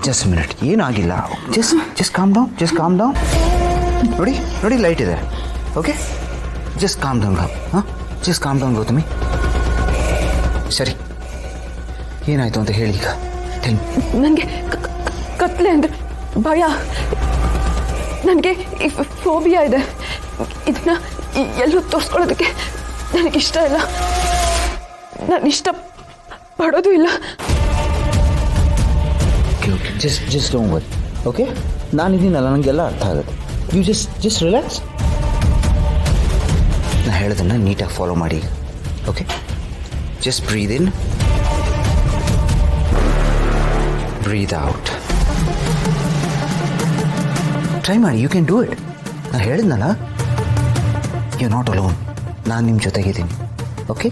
Just minute ಏನಾಗಿಲ್ಲ. Just calm down. ನೋಡಿ light ಇದೆ. Okay just calm down Gautami. ಸರಿ ಏನಾಯ್ತು ಅಂತ ಹೇಳಿ ಈಗ. ನನಗೆ ಕತ್ಲೆ ಅಂದರೆ ಭಯ. ನನಗೆ ಫೋಬಿಯಾ ಇದೆ. ಇದನ್ನ ಎಲ್ಲೂ ತೋರಿಸ್ಕೊಳ್ಳೋದಕ್ಕೆ ನನಗಿಷ್ಟ ಇಲ್ಲ. ನಾನು ಇಷ್ಟ ಪಡೋದು ಇಲ್ಲ. Just don't worry. ಓಕೆ ನಾನಿದ್ದೀನಲ್ಲ, ನನಗೆಲ್ಲ ಅರ್ಥ ಆಗುತ್ತೆ. You just relax. ನಾನು ಹೇಳೋದನ್ನು ನೀಟಾಗಿ ಫಾಲೋ ಮಾಡಿ. Okay just breathe in, breathe out. Try ಮಾಡಿ, ಯು ಕ್ಯಾನ್ ಡೂ ಇಟ್. ನಾನು ಹೇಳಿದ್ನಲ್ಲ, ಯು ನಾಟ್ ಅಲೋನ್. ನಾನು ನಿಮ್ಮ ಜೊತೆಗಿದ್ದೀನಿ. Okay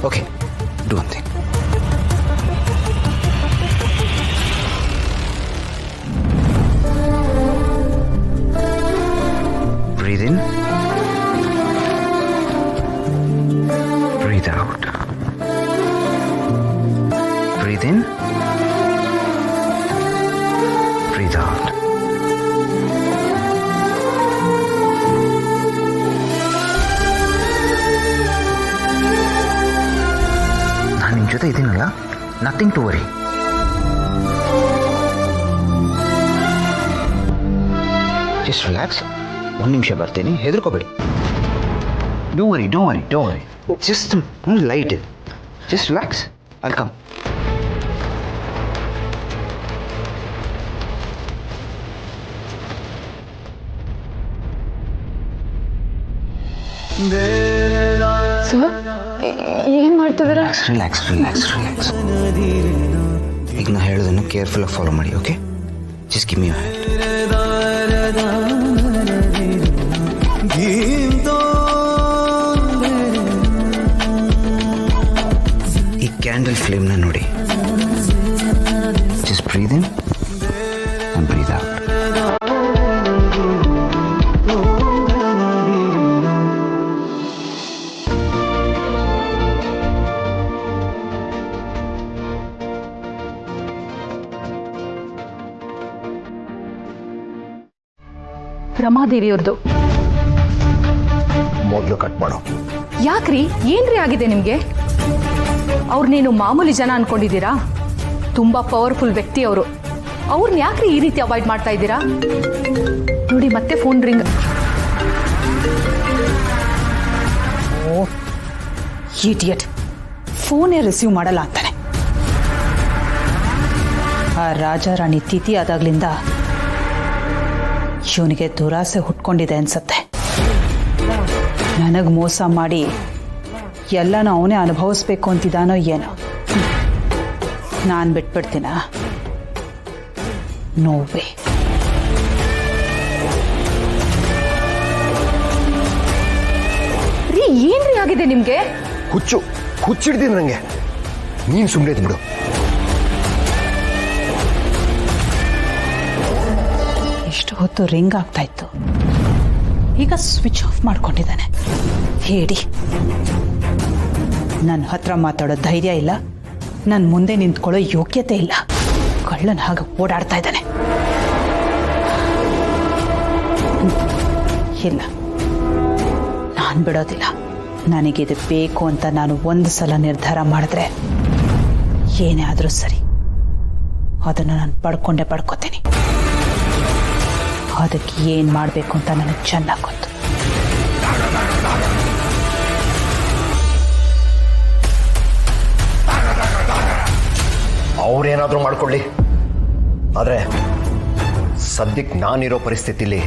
okay do one thing. Breathe in, breathe out. Breathe in, breathe out. ನಿಮ್ಮ ಜೊತೆ ಇದ್ದೀನಲ್ಲ, nothing to worry. Just relax. ಒಂದು ನಿಮಿಷ ಬರ್ತೀನಿ, ಹೆದರ್ಕೋಬೇಡಿ. Don't worry. ಜಸ್ಟ್ ಲೈಟ್ ಇದೆ. Just relax. I'll come. Sir ಏನು ಮಾಡ್ತಿದ್ದೀರಾ? ರಿಲ್ಯಾಕ್ಸ್. ಈಗ ನಾ ಹೇಳೋದನ್ನು ಕೇರ್ಫುಲ್ಲಾಗಿ ಫಾಲೋ ಮಾಡಿ. Okay just give me your hand. ಈ ಕ್ಯಾಂಡಲ್ ಫ್ಲೇಮ್ನ ನೋಡಿ. Just breathe in and breathe out. ರಮಾದೇವಿಯವ್ರದ್ದು ಮೊದಲು ಕಟ್ ಮಾಡೋ. ಯಾಕ್ರಿ, ಏನ್ರಿ ಆಗಿದೆ ನಿಮಗೆ? ನೀನು ಮಾಮೂಲಿ ಜನ ಅನ್ಕೊಂಡಿದ್ದೀರಾ? ತುಂಬಾ ಪವರ್ಫುಲ್ ವ್ಯಕ್ತಿ ಅವರು. ಅವ್ರನ್ನ ಯಾಕ್ರಿ ಈ ರೀತಿ ಅವಾಯ್ಡ್ ಮಾಡ್ತಾ ಇದ್ದೀರಾ? ನೋಡಿ ಮತ್ತೆ ಫೋನ್ ರಿಂಗ್. ಇಡಿಯಟ್, ಫೋನೇ ರಿಸೀವ್ ಮಾಡಲ್ಲ ಅಂತಾನೆ. ಆ ರಾಜಾರಾಣಿ ತಿಥಿ ಆದಾಗ್ಲಿಂದ ಇವನಿಗೆ ದುರಾಸೆ ಹುಟ್ಕೊಂಡಿದೆ ಅನ್ಸತ್ತೆ. ನನಗೆ ಮೋಸ ಮಾಡಿ ಎಲ್ಲನೂ ಅವನೇ ಅನುಭವಿಸ್ಬೇಕು ಅಂತಿದ್ದಾನೋ ಏನೋ. ನಾನು ಬಿಟ್ಬಿಡ್ತೀನ? ನೋವೇ. ರೀ, ಏನ್ರಿ ಆಗಿದೆ ನಿಮ್ಗೆ? ಹುಚ್ಚಿಡ್ತೀನಿ ನನಗೆ. ನೀನು ಸುಮ್ಮನೆ ಬಿಡು. ಎಷ್ಟು ಹೊತ್ತು ರಿಂಗ್ ಆಗ್ತಾ ಇತ್ತು, ಈಗ ಸ್ವಿಚ್ ಆಫ್ ಮಾಡ್ಕೊಂಡಿದ್ದಾನೆ. ಹೇಳಿ, ನನ್ನ ಹತ್ರ ಮಾತಾಡೋ ಧೈರ್ಯ ಇಲ್ಲ, ನನ್ನ ಮುಂದೆ ನಿಂತ್ಕೊಳ್ಳೋ ಯೋಗ್ಯತೆ ಇಲ್ಲ. ಕಳ್ಳನ ಹಾಗೆ ಓಡಾಡ್ತಾ ಇದ್ದಾನೆ. ಇಲ್ಲ, ನಾನು ಬಿಡೋದಿಲ್ಲ. ನನಗಿದು ಬೇಕು ಅಂತ ನಾನು ಒಂದು ಸಲ ನಿರ್ಧಾರ ಮಾಡಿದ್ರೆ ಏನೇ ಆದರೂ ಸರಿ, ಅದನ್ನು ನಾನು ಪಡ್ಕೋತೀನಿ. ಅದಕ್ಕೆ ಏನು ಮಾಡಬೇಕು ಅಂತ ನನಗೆ ಚೆನ್ನಾಗಿ ಗೊತ್ತು. ಅವ್ರೇನಾದರೂ ಮಾಡ್ಕೊಳ್ಳಿ, ಆದರೆ ಸದ್ಯಕ್ಕೆ ನಾನಿರೋ ಪರಿಸ್ಥಿತಿಲಿ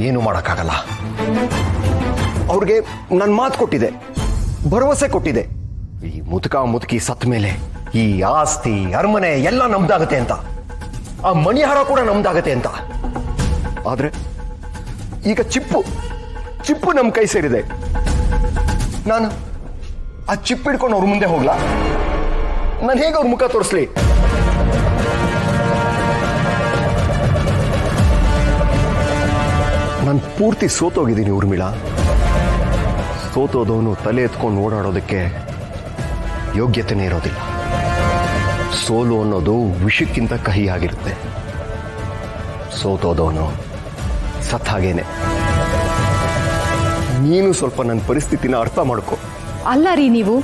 ಏನೂ ಮಾಡೋಕ್ಕಾಗಲ್ಲ. ಅವ್ರಿಗೆ ನನ್ನ ಮಾತು ಕೊಟ್ಟಿದೆ, ಭರವಸೆ ಕೊಟ್ಟಿದೆ. ಈ ಮುದುಕಿ ಸತ್ತ ಮೇಲೆ ಈ ಆಸ್ತಿ ಅರಮನೆ ಎಲ್ಲ ನಮ್ದಾಗತ್ತೆ ಅಂತ, ಆ ಮಣಿಹಾರ ಕೂಡ ನಮ್ದಾಗತ್ತೆ ಅಂತ. ಆದ್ರೆ ಈಗ ಚಿಪ್ಪು ನಮ್ಮ ಕೈ ಸೇರಿದೆ. ನಾನು ಆ ಚಿಪ್ಪು ಹಿಡ್ಕೊಂಡು ಅವ್ರ ಮುಂದೆ ಹೋಗ್ಲಾ? ನಾನು ಹೇಗೆ ಅವ್ರ ಮುಖ ತೋರಿಸ್ಲಿ? ನಾನು ಪೂರ್ತಿ ಸೋತೋಗಿದ್ದೀನಿ ಊರ್ಮಿಳಾ. ಸೋತೋದವನು ತಲೆ ಎತ್ಕೊಂಡು ಓಡಾಡೋದಕ್ಕೆ ಯೋಗ್ಯತೆನೇ ಇರೋದಿಲ್ಲ. ಸೋಲು ಅನ್ನೋದು ವಿಷಕ್ಕಿಂತ ಕಹಿಯಾಗಿರುತ್ತೆ. ಸೋತೋದವನು ಸತ್ ಹಾಗೇನೆ. ನೀನು ಸ್ವಲ್ಪ ನನ್ನ ಪರಿಸ್ಥಿತಿನ ಅರ್ಥ ಮಾಡ್ಕೊ. ಅಲ್ಲ ರೀ, ನೀವು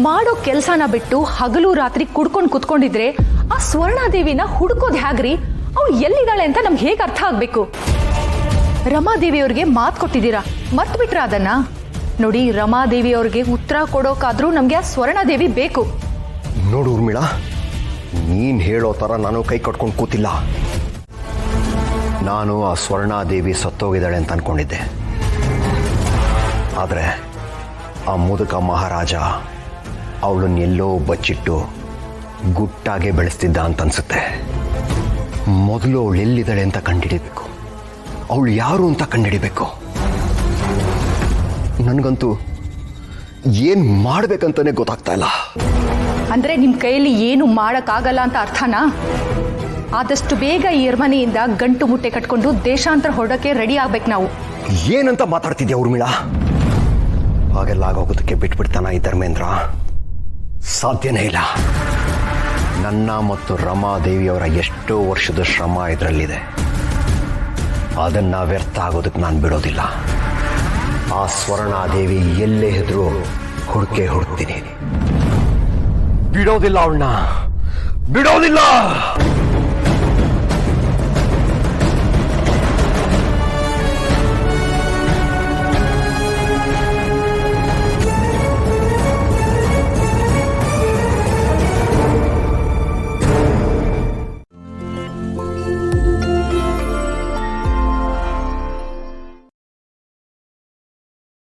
ಮಾಡೋ ಕೆಲಸನ ಬಿಟ್ಟು ಹಗಲು ರಾತ್ರಿ ಕುಡ್ಕೊಂಡು ಕುತ್ಕೊಂಡಿದ್ರೆ ಆ ಸ್ವರ್ಣಾದೇವಿನ ಹುಡುಕೋದು ಹೇಗ್ರಿ? ಅವಳು ಎಲ್ಲಿದ್ದಾಳೆ ಅಂತ ನಮ್ಗೆ ಹೇಗೆ ಅರ್ಥ ಆಗ್ಬೇಕು? ರಮಾದೇವಿ ಅವ್ರಿಗೆ ಮಾತು ಕೊಟ್ಟಿದ್ದೀರಾ, ಮರ್ತು ಬಿಟ್ರ ಅದನ್ನ? ನೋಡಿ, ರಮಾದೇವಿ ಅವ್ರಿಗೆ ಉತ್ತರ ಕೊಡೋಕಾದ್ರೂ ನಮ್ಗೆ ಆ ಸ್ವರ್ಣಾದೇವಿ ಬೇಕು. ನೋಡು ಊರ್ಮಿಳಾ, ನೀನ್ ಹೇಳೋ ಥರ ನಾನು ಕೈ ಕಟ್ಕೊಂಡು ಕೂತಿಲ್ಲ. ನಾನು ಆ ಸ್ವರ್ಣಾದೇವಿ ಸತ್ತೋಗಿದ್ದಾಳೆ ಅಂತ ಅನ್ಕೊಂಡಿದ್ದೆ. ಆದರೆ ಆ ಮುದುಕ ಮಹಾರಾಜ ಅವಳನ್ನೆಲ್ಲೋ ಬಚ್ಚಿಟ್ಟು ಗುಟ್ಟಾಗೆ ಬೆಳೆಸ್ತಿದ್ದ ಅಂತ ಅನ್ಸುತ್ತೆ. ಮೊದಲು ಅವಳು ಎಲ್ಲಿದ್ದಾಳೆ ಅಂತ ಕಂಡುಹಿಡಿಬೇಕು. ಅವಳು ಯಾರು ಅಂತ ಕಂಡುಹಿಡಿಬೇಕು. ನನಗಂತೂ ಏನು ಮಾಡ್ಬೇಕಂತಾನೆ ಗೊತ್ತಾಗ್ತಾ ಇಲ್ಲ. ಅಂದ್ರೆ ನಿಮ್ ಕೈಯಲ್ಲಿ ಏನು ಮಾಡಕ್ಕಾಗಲ್ಲ ಅಂತ ಅರ್ಥನಾ? ಆದಷ್ಟು ಬೇಗ ಈ ಅರಮನೆಯಿಂದ ಗಂಟು ಮುಟ್ಟೆ ಕಟ್ಕೊಂಡು ದೇಶಾಂತರ ಹೊರಡಕ್ಕೆ ರೆಡಿ ಆಗ್ಬೇಕು ನಾವು. ಏನಂತ ಮಾತಾಡ್ತಿದ್ಯಾ ಊರ್ಮಿಳಾ? ಹಾಗೆಲ್ಲ ಆಗೋಗೋದಕ್ಕೆ ಬಿಟ್ಬಿಡ್ತಾನ ಈ ಧರ್ಮೇಂದ್ರ? ಸಾಧ್ಯನೇ ಇಲ್ಲ. ನನ್ನ ಮತ್ತು ರಮಾದೇವಿಯವರ ಎಷ್ಟೋ ವರ್ಷದ ಶ್ರಮ ಇದರಲ್ಲಿದೆ. ಅದನ್ನ ವ್ಯರ್ಥ ಆಗೋದಕ್ಕೆ ನಾನು ಬಿಡೋದಿಲ್ಲ. ಆ ಸ್ವರ್ಣಾದೇವಿ ಎಲ್ಲೇ ಇದ್ರೂ ಹುಡುಕ್ತೀನಿ. ಬಿಡೋದಿಲ್ಲ ಅವಳನ್ನ, ಬಿಡೋದಿಲ್ಲ.